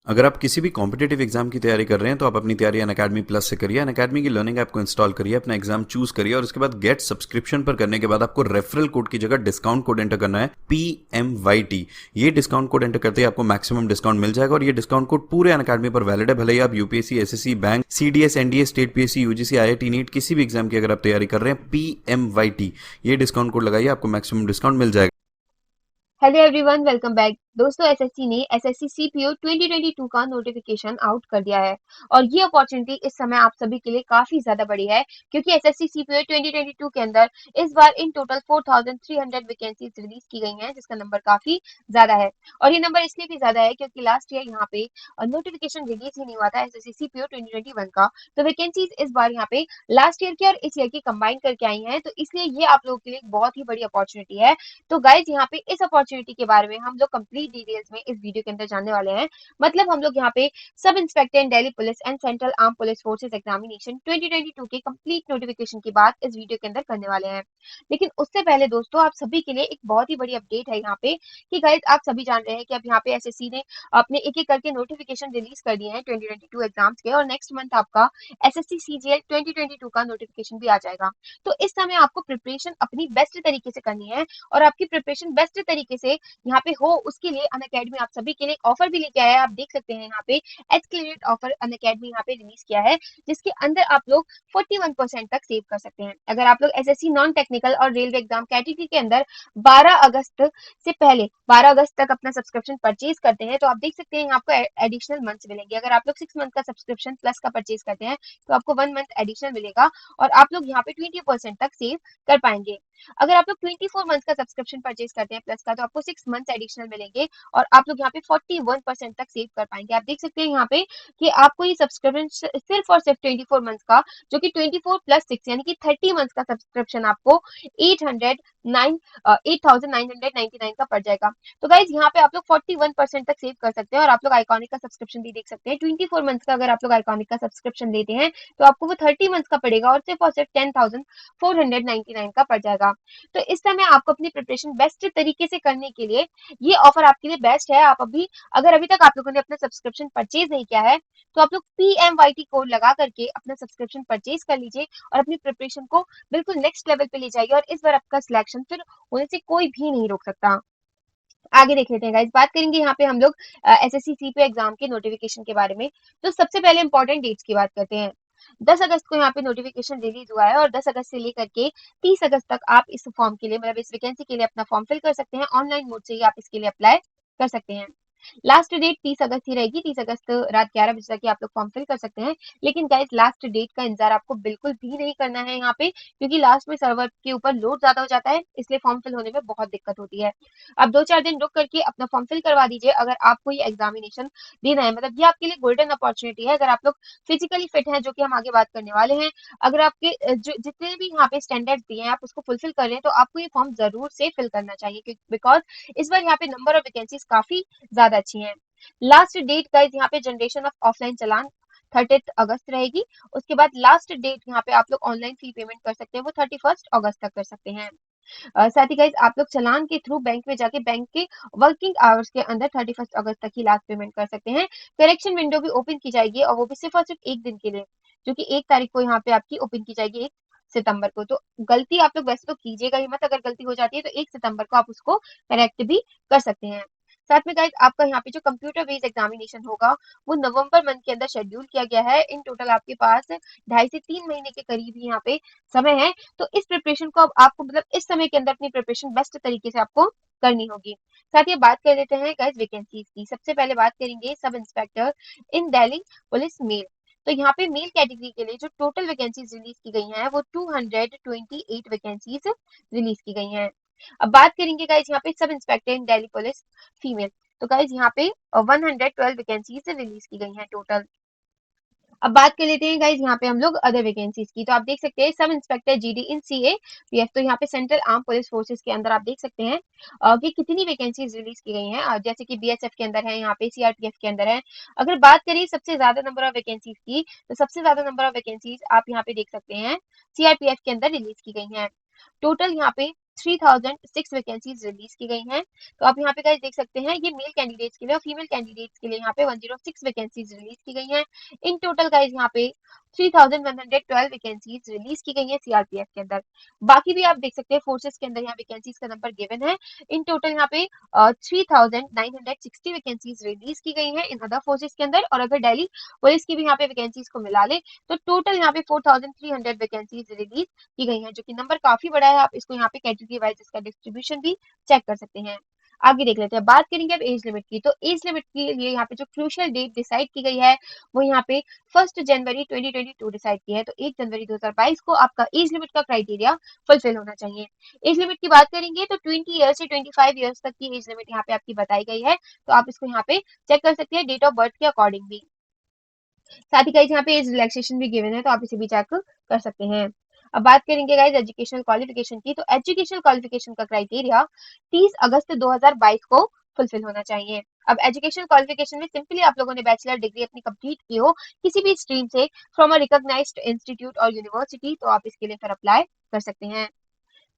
अगर आप किसी भी कॉम्पिटेटिव एग्जाम की तैयारी कर रहे हैं तो आप अपनी तैयारी अनअकैडमी प्लस से करिए। अनअकैडमी की लर्निंग ऐप को इंस्टॉल करिए, अपना एग्जाम चूज करिए और उसके बाद गेट सब्सक्रिप्शन पर करने के बाद आपको रेफरल कोड की जगह डिस्काउंट कोड एंटर करना है PMYT। ये डिस्काउंट कोड एंटर करते ही आपको मैक्सिमम डिस्काउंट मिल जाएगा और ये डिस्काउंट कोड पूरे अनअकैडमी पर वैलिड है। भले ही आप UPSC, SSC, bank, CDS, NDA, state PSC, UGC, IIT, NEET किसी भी एग्जाम की अगर आप तैयारी कर रहे हैं, PMYT ये डिस्काउंट कोड लगाइए, आपको मैक्सिमम डिस्काउंट मिल जाएगा। Hello everyone, welcome back. दोस्तों, एसएससी ने एसएससी सीपीओ 2022 का नोटिफिकेशन आउट कर दिया है और ये अपॉर्चुनिटी इस समय आप सभी के लिए काफी ज्यादा बड़ी है, क्योंकि एसएससी सीपीओ 2022 के अंदर इस बार इन टोटल 4300 वैकेंसीज रिलीज की गई हैं, जिसका नंबर काफी ज्यादा है। और ये नंबर इसलिए भी ज्यादा है क्योंकि लास्ट ईयर यहाँ पे नोटिफिकेशन रिलीज ही नहीं हुआ था एसएससी सीपीओ 2021 का। तो वैकेंसीज इस बार यहाँ पे लास्ट ईयर की और इस ईयर की कंबाइन करके आई हैं, तो इसलिए ये आप लोगों के लिए एक बहुत ही बड़ी अपॉर्चुनिटी है। तो गाइज, यहाँ पे इस अपॉर्चुनिटी के बारे में हम लोग कंप्लीट डिटेल्स में इस वीडियो के अंदर जानने वाले हैं। मतलब हम लोग यहाँ पे sub inspector in Delhi police and central arm police forces examination 2022 के कंप्लीट नोटिफिकेशन की बात इस वीडियो के अंदर करने वाले हैं। लेकिन उससे पहले दोस्तों, आप सभी के लिए एक बहुत ही बड़ी अपडेट है यहाँ पे कि गाइज, आप सभी जान रहे हैं कि अब यहाँ पे एसएससी ने अपने एक एक करके नोटिफिकेशन रिलीज कर दिए हैं 2022 एग्जाम्स के, और नेक्स्ट मंथ आपका एसएससी सीजीएल 2022 का नोटिफिकेशन भी आ जाएगा। तो इस समय आपको प्रिपरेशन अपनी बेस्ट तरीके से करनी है, और आपकी प्रिपरेशन बेस्ट तरीके से यहाँ पे हो, उसके लिए अनअकैडमी आप सभी के लिए ऑफर भी लेके आया है। आप देख सकते हैं यहाँ पे एक्सक्लेरेट ऑफर अनअकैडमी यहाँ पे रिलीज किया है, जिसके अंदर आप लोग 41% तक सेव कर सकते हैं। अगर आप लोग एसएससी नॉन टेक्निकल और रेलवे एग्जाम कैटेगरी के अंदर 12 अगस्त से पहले 12 अगस्त तक अपना सब्सक्रिप्शन परचेज करते हैं, तो आप देख सकते हैं यहाँ आपको एडिशनल मंथ्स मिलेंगे। अगर आप लोग 6 मंथ का सब्सक्रिप्शन प्लस का परचेज करते हैं, तो आपको 1 मंथ एडिशनल मिलेगा और आप लोग यहाँ पे 20% तक सेव कर पाएंगे। अगर आप लोग 24 मंथ का सब्सक्रिप्शन परचेज करते हैं प्लस का, तो आपको 6 मंथ एडिशनल मिलेंगे और आप लोग यहाँ पे 41% तक सेव कर पाएंगे। आप देख सकते हैं यहाँ पे कि आपको ये सब्सक्रिप्शन सिर्फ और सिर्फ 24 मंथ का, जो कि 24 + 6 यानी कि 30 मंथ का सब्सक्रिप्शन आपको 8,999 का पड़ जाएगा। तो गाइज, यहाँ पे आप लोग 41% तक सेव कर सकते हैं और आप लोग आइकॉनिक का सब्सक्रिप्शन भी देख सकते हैं। 24 मंथ का अगर आप लोग आइकॉनिक का सब्सक्रिप्शन लेते हैं, तो आपको वो 30 मंथ का पड़ेगा और सिर्फ 10,499 का पड़ जाएगा। तो इस समय आपको अपनी प्रिपरेशन बेस्ट तरीके से करने के लिए ये ऑफर आपके लिए बेस्ट है। आप अभी, अगर अभी तक आप लोगों ने अपना सब्सक्रिप्शन परचेज नहीं किया है, तो आप लोग PMYT कोड लगा करके अपना सब्सक्रिप्शन परचेज कर लीजिए और अपनी प्रिपरेशन को बिल्कुल नेक्स्ट लेवल पे ले जाइए, और इस बार आपका सिलेक्शन फिर होने से कोई भी नहीं रोक सकता। आगे देख लेते हैं गाइस, बात करेंगे यहाँ पे हम लोग एसएससी सीपीओ एग्जाम के नोटिफिकेशन के बारे में। तो सबसे पहले इंपॉर्टेंट डेट्स की बात करते हैं। 10 अगस्त को यहाँ पे नोटिफिकेशन रिलीज हुआ है और 10 अगस्त से लेकर के 30 अगस्त तक आप इस फॉर्म के लिए, मतलब इस वैकेंसी के लिए अपना फॉर्म फिल कर सकते हैं। ऑनलाइन मोड से ही आप इसके लिए अप्लाई कर सकते हैं। लास्ट डेट 30 अगस्त ही रहेगी। 30 अगस्त रात 11 बजे तक आप लोग फॉर्म फिल कर सकते हैं। लेकिन गाइस, लास्ट डेट का इंतजार आपको बिल्कुल भी नहीं करना है यहाँ पे, क्योंकि लास्ट में सर्वर के ऊपर लोड ज्यादा हो जाता है, इसलिए फॉर्म फिल होने में बहुत दिक्कत होती है। आप 2-4 दिन रुक करके अपना फॉर्म फिल करवा दीजिए अगर आपको ये एग्जामिनेशन देना है। मतलब ये आपके लिए गोल्डन अपॉर्चुनिटी है। अगर आप लोग फिजिकली फिट हैं, जो कि हम आगे बात करने वाले हैं, अगर आपके जो जितने भी यहाँ पे स्टैंडर्ड्स दिए हैं आप उसको फुलफिल कर रहे हैं, तो आपको ये फॉर्म जरूर से फिल करना चाहिए, बिकॉज इस बार यहाँ पे नंबर ऑफ वैकेंसीज काफी ज्यादा अच्छी हैं। लास्ट डेट गाइस यहाँ पे जनरेशन ऑफ ऑफलाइन चालान 30 अगस्त रहेगी। उसके बाद लास्ट डेट यहाँ पे आप लोग ऑनलाइन फी पेमेंट कर सकते हैं, वो 31 अगस्त तक कर सकते हैं। साथ ही गाइस, आप लोग चालान के थ्रू बैंक में जाके बैंक के वर्किंग आवर्स के अंदर 31 अगस्त तक ही लास्ट पेमेंट कर सकते हैं। करेक्शन विंडो भी ओपन की जाएगी और वो भी सिर्फ और सिर्फ एक दिन के लिए, जो कि 1 तारीख को यहाँ पे आपकी ओपन की जाएगी, 1 सितंबर को। तो गलती आप लोग वैसे तो कीजिएगा ही मत, अगर गलती हो जाती है तो 1 सितंबर को आप उसको करेक्ट भी कर सकते हैं। साथ में गाइस, आपका यहाँ पे जो कंप्यूटर बेस्ड एग्जामिनेशन होगा, वो नवंबर मंथ के अंदर शेड्यूल किया गया है। इन टोटल आपके पास 2.5 से 3 महीने के करीब ही यहाँ पे समय है। तो इस प्रिपरेशन को अब आपको, मतलब इस समय के अंदर अपनी प्रिपरेशन बेस्ट तरीके से आपको करनी होगी। साथ ही बात कर लेते हैं गाइस वैकेंसीज की। सबसे पहले बात करेंगे सब इंस्पेक्टर इन दिल्ली पुलिस मेल। तो यहाँ पे मेल कैटेगरी के लिए जो टोटल वैकेंसीज रिलीज की गई हैं, वो 228 वैकेंसीज रिलीज की गई हैं। अब बात करेंगे गाइस यहाँ पे सब इंस्पेक्टर इन दिल्ली पुलिस फीमेल। तो गाइस, यहाँ पे 112 वैकेंसीज रिलीज की गई हैं टोटल। अब बात कर लेते हैं गाइज यहाँ पे हम लोग अदर वैकेंसीज की। तो आप देख सकते हैं सब इंस्पेक्टर जीडी इन CAPF। तो यहाँ पे सेंट्रल आर्म पुलिस फोर्सेस के अंदर आप देख सकते हैं कि कितनी वैकेंसीज रिलीज की गई हैं। जैसे कि BSF के अंदर है, यहाँ पे CRPF के अंदर है। अगर बात करें सबसे ज्यादा नंबर ऑफ वैकेंसीज की, तो सबसे ज्यादा नंबर ऑफ वैकेंसीज आप यहाँ पे देख सकते हैं CRPF के अंदर रिलीज की गई हैं। टोटल यहाँ पे 3006 वैकेंसीज रिलीज की गई हैं। तो आप यहाँ पे गाइस देख सकते हैं ये मेल कैंडिडेट्स के लिए और फीमेल कैंडिडेट्स के लिए यहाँ पे 106 वैकेंसीज रिलीज की गई हैं। इन टोटल गाइस यहाँ पे 3112 वैकेंसीज रिलीज की गई हैं सीआरपीएफ के अंदर। बाकी भी आप देख सकते हैं फोर्सेस के अंदर यहाँ वैकेंसीज का नंबर गिवन है। इन टोटल यहाँ पे 3960 वैकेंसीज रिलीज की गई हैं इन अदर फोर्सेस के अंदर, और अगर दिल्ली पुलिस की भी यहाँ पे वैकेंसीज को मिला ले तो टोटल यहाँ पे 4300 वैकेंसीज रिलीज की गई हैं, जो कि नंबर काफी बड़ा है। आप इसको यहाँ पे कैटेगरी वाइज इसका डिस्ट्रीब्यूशन भी चेक कर सकते हैं। आगे देख लेते हैं, बात करेंगे अब एज लिमिट की। तो एज लिमिट के लिए यहाँ पे जो क्रूशियल डेट डिसाइड की गई है वो यहाँ पे 1 जनवरी 2022 डिसाइड की है। तो 1 जनवरी 2022 को आपका एज लिमिट का क्राइटेरिया फुलफिल होना चाहिए। एज लिमिट की बात करेंगे तो 20 ईयर्स से 25 ईयर्स तक की एज लिमिट यहाँ पे आपकी बताई गई है। तो आप इसको यहाँ पे चेक कर सकते हैं डेट ऑफ बर्थ के अकॉर्डिंग भी। साथ ही गाइस यहाँ पे एज रिलैक्सेशन भी गिवन है, तो आप इसे भी चेक कर सकते हैं। अब बात करेंगे गाइस एजुकेशनल क्वालिफिकेशन की। तो एजुकेशनल क्वालिफिकेशन का क्राइटेरिया 30 अगस्त 2022 को फुलफिल होना चाहिए। अब एजुकेशनल क्वालिफिकेशन में सिंपली आप लोगों ने बैचलर डिग्री अपनी कंप्लीट की हो किसी भी स्ट्रीम से फ्रॉम अ रिकॉग्नाइज्ड इंस्टीट्यूट और यूनिवर्सिटी, तो आप इसके लिए फिर अप्लाई कर सकते हैं।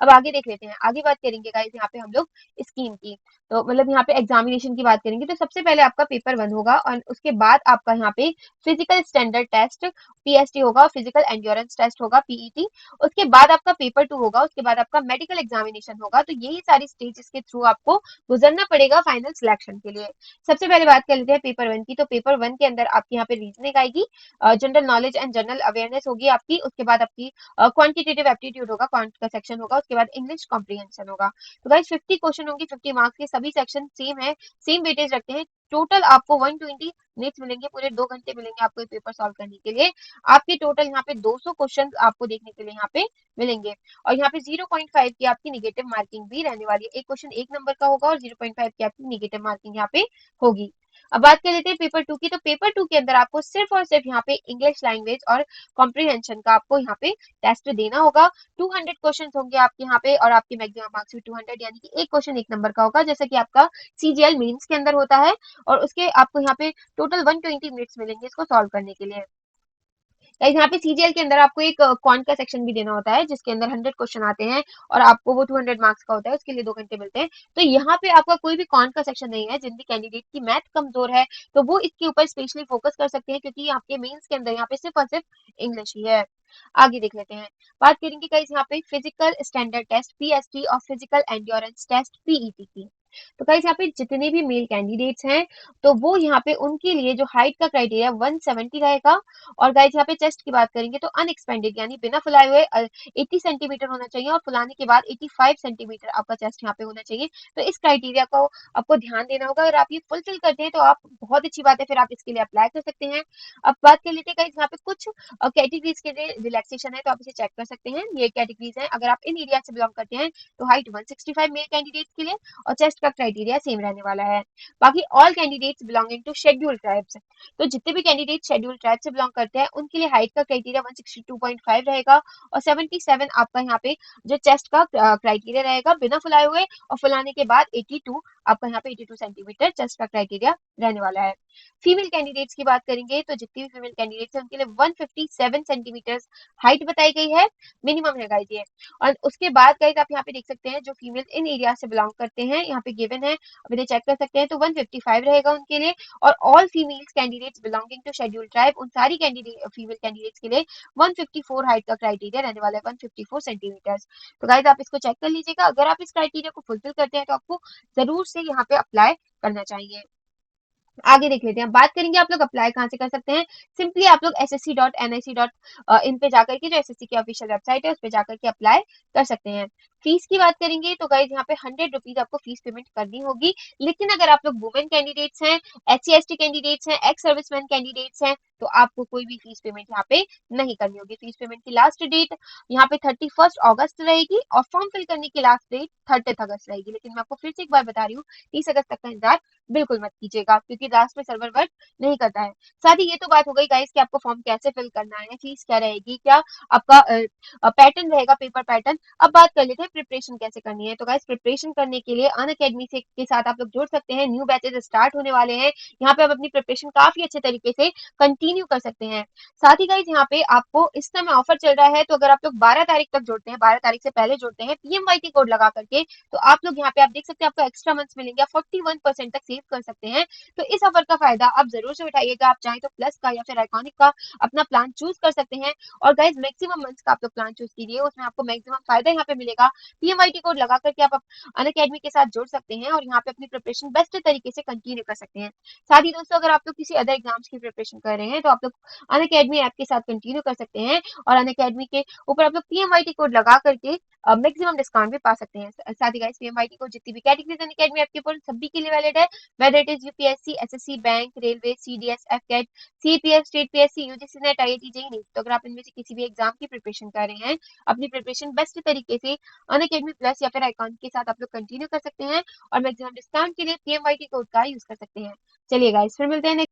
अब आगे देख लेते हैं, आगे बात करेंगे गाइस यहाँ पे हम लोग स्कीम की। तो मतलब यहाँ पे एग्जामिनेशन की बात करेंगे तो सबसे पहले आपका पेपर 1 होगा और उसके बाद आपका यहाँ पे फिजिकल स्टैंडर्ड टेस्ट पीएसटी होगा, फिजिकल एंड्योरेंस टेस्ट होगा पीईटी। उसके बाद आपका पेपर 2 होगा, उसके बाद आपका मेडिकल एग्जामिनेशन होगा। तो यही सारी स्टेजेस के थ्रू आपको गुजरना पड़ेगा फाइनल सिलेक्शन के लिए। सबसे पहले बात कर लेते हैं पेपर 1 की। तो पेपर 1 के अंदर आपकी यहाँ पे रीजनिंग आएगी, general knowledge and general awareness होगी आपकी, उसके बाद आपकी क्वांटिटेटिव एप्टीट्यूड होगा, क्वांट का सेक्शन होगा, उसके बाद इंग्लिश कॉम्प्रिहेंशन होगा। तो गाइस 50 क्वेश्चन होंगे, 50 मार्क्स के, सभी सेक्शन सेम है, सेम वेटेज रखते हैं। टोटल आपको 120 मिनट्स मिलेंगे, पूरे 2 घंटे मिलेंगे आपको ये पेपर सॉल्व करने के लिए। आपके टोटल यहाँ पे 200 क्वेश्चन आपको देखने के लिए यहाँ पे मिलेंगे, और यहाँ पे 0.5 की आपकी निगेटिव मार्किंग भी रहने वाली है। एक क्वेश्चन 1 नंबर का होगा और 0.5 की आपकी निगेटिव मार्किंग यहाँ पे होगी। अब बात कर लेते हैं पेपर 2 की। तो पेपर 2 के अंदर आपको सिर्फ और सिर्फ यहाँ पे इंग्लिश लैंग्वेज और कॉम्प्रिहेंशन का आपको यहाँ पे टेस्ट देना होगा। 200 क्वेश्चंस होंगे आपके यहाँ पे, और आपके मैक्सिमम मार्क्स भी 200, यानी कि एक क्वेश्चन 1 नंबर का होगा, जैसा कि आपका सीजीएल मेंस के अंदर होता है। और उसके आपको यहाँ पे टोटल 120 मिनट्स मिलेंगे इसको सॉल्व करने के लिए। गाइस यहाँ पे सीजीएल के अंदर आपको एक क्वांट का सेक्शन भी देना होता है, जिसके अंदर 100 क्वेश्चन आते हैं और आपको वो 200 मार्क्स का होता है, उसके लिए 2 घंटे मिलते हैं। तो यहाँ पे आपका कोई भी क्वांट का सेक्शन नहीं है। जिन भी कैंडिडेट की मैथ कमजोर है तो वो इसके ऊपर स्पेशली फोकस कर सकते हैं, क्योंकि आपके मेंस के अंदर यहाँ पे सिर्फ और सिर्फ इंग्लिश ही है। आगे देख लेते हैं, बात करेंगे गाइस यहाँ पे फिजिकल स्टैंडर्ड टेस्ट पीएसटी और फिजिकल एंड्योरेंस टेस्ट पीईटी की। तो गाइस यहाँ पे जितने भी मेल कैंडिडेट्स हैं तो वो यहाँ पे उनके लिए जो हाइट का क्राइटेरिया 170 रहेगा। और गाइस यहाँ पे चेस्ट की बात करेंगे तो अनएक्सपेंडेड यानी बिना फुलाए हुए 80 सेंटीमीटर होना चाहिए, और फुलाने के बाद 85 सेंटीमीटर आपका चेस्ट यहाँ पे होना चाहिए। तो इस क्राइटेरिया को आपको ध्यान देना होगा। अगर आप ये फुलफिल करते हैं तो आप बहुत अच्छी बात है, फिर आप इसके लिए अप्लाई कर सकते हैं। अब बात कर लेते हैं गाइस यहाँ पे कुछ कैटेगरीज के लिए रिलैक्सेशन है, तो आप इसे चेक कर सकते हैं। ये कैटेगरीज है, अगर आप इन एरिया से बिलोंग करते हैं तो हाइट 165 मेल कैंडिडेट्स के लिए और चेस्ट का क्राइटेरिया सेम रहने वाला है। बाकी all candidates belonging to schedule tribes, तो जितने भी कैंडिडेट शेड्यूल ट्राइब से बिलोंग करते हैं उनके लिए हाइट का क्राइटेरिया 162.5 रहेगा, और 77 आपका यहाँ पे जो चेस्ट का क्राइटेरिया रहेगा बिना फुलाए हुए, और फुलाने के बाद 82 आपका यहाँ पे 82 सेंटीमीटर चेस्ट का क्राइटेरिया रहने वाला है। फीमेल कैंडिडेट्स की बात करेंगे तो जितनी भी फीमेल कैंडिडेट्स हैं उनके लिए 157 सेंटीमीटर हाइट बताई गई है, मिनिमम है गाइस ये। और उसके बाद गाइस आप यहाँ पे देख सकते हैं जो फीमेल इन एरिया से बिलोंग करते हैं यहाँ पे गिवन है, अब इन्हें चेक कर सकते हैं, तो 155 रहेगा उनके लिए। और all females candidates belonging to schedule tribe, उन सारी कैंडिडेट फीमेल कैंडिडेट्स के लिए 154 हाइट का क्राइटेरिया रहने वाला है, 154 सेंटीमीटर। तो गाइस आप इसको चेक कर लीजिएगा, अगर आप इस क्राइटेरिया को फुलफिल करते हैं तो आपको जरूर से यहाँ पे अप्लाई करना चाहिए। आगे देख लेते हैं, बात करेंगे आप लोग अप्लाई कहाँ से कर सकते हैं। सिंपली आप लोग ssc.nic.in पे जाकर के, जो एसएससी की ऑफिशियल वेबसाइट है उस पे जाकर के अप्लाई कर सकते हैं। फीस की बात करेंगे तो गाइज यहाँ पे 100 रुपीज आपको फीस पेमेंट करनी होगी। लेकिन अगर आप लोग वुमेन कैंडिडेट्स हैं, SC/ST कैंडिडेट्स हैं, एक्स सर्विसमैन कैंडिडेट्स हैं, तो आपको कोई भी फीस पेमेंट यहाँ पे नहीं करनी होगी। फीस पेमेंट की लास्ट डेट यहाँ पे 31 अगस्त रहेगी, और फॉर्म फिल करने की लास्ट डेट 30 अगस्त रहेगी। लेकिन मैं आपको फिर से एक बार बता रही हूँ, 30 अगस्त तक का इंतजार बिल्कुल मत कीजिएगा, क्योंकि लास्ट में सर्वर वर्क नहीं करता है। साथ ही ये तो बात हो गई गाइस कि आपको फॉर्म कैसे फिल करना है, फीस क्या रहेगी, क्या आपका पैटर्न रहेगा, पेपर पैटर्न। अब बात कर लेते हैं प्रिपरेशन कैसे करनी है? तो गाइस प्रिपरेशन करने के लिए अनअकैडमी से के साथ आप लोग जुड़ सकते हैं। न्यू बैचेस स्टार्ट होने वाले हैं। यहाँ पे आप अपनी प्रिपरेशन काफी अच्छे तरीके से कंटिन्यू कर सकते हैं। साथ ही गाइस यहाँ पे आपको इस समय ऑफर चल रहा है, तो अगर आप लोग 12 तारीख तक जुड़ते हैं, 12 तारीख से पहले जुड़ते हैं PMYT कोड लगा करके, तो आप लोग यहाँ पे आप देख सकते हैं आपको एक्स्ट्रा मंथ्स मिलेंगे, आप 41% तक सेव कर सकते हैं। तो इस ऑफर का फायदा आप जरूर से उठाइएगा। आप चाहें तो प्लस का या फिर आइकॉनिक का अपना प्लान चूज कर सकते हैं। और गाइस मैक्सिमम मंथ्स का आप लोग प्लान चूज कीजिए, उसमें आपको मैक्सिमम फायदा यहाँ पे मिलेगा। PMYT कोड लगा करके आप अनअकैडमी के साथ जुड़ सकते हैं और यहाँ पे अपनी प्रिपरेशन बेस्ट तरीके से कंटिन्यू कर सकते हैं। साथ ही दोस्तों अगर आप लोग किसी अदर एग्जाम्स की प्रिपरेशन कर रहे हैं, तो आप लोग अनअकैडमी ऐप के साथ कंटिन्यू कर सकते हैं और अनअकैडमी के ऊपर आप लोग PMYT कोड लगा करके मैक्सिमम डिस्काउंट भी पा सकते हैं। साथ ही गाइस PMYT कोड जितनी भी कैटेगरीज अनअकैडमी ऐप के ऊपर सभी के लिए वैलिड है, whether it is UPSC, SSC, bank, railway, CDS, AFCAT, CPF, state PSC, UGC NET, IIT, JEE NEET. तो अगर आप इनमें से किसी भी एग्जाम की प्रिपरेशन कर रहे हैं, अपनी प्रिपरेशन बेस्ट तरीके से अनअकैडमी प्लस या फिर आइकॉन के साथ आप लोग कंटिन्यू कर सकते हैं और मैक्सिमम डिस्काउंट के लिए PMYT कोड का यूज कर सकते हैं। चलिए गाइस फिर मिलते हैं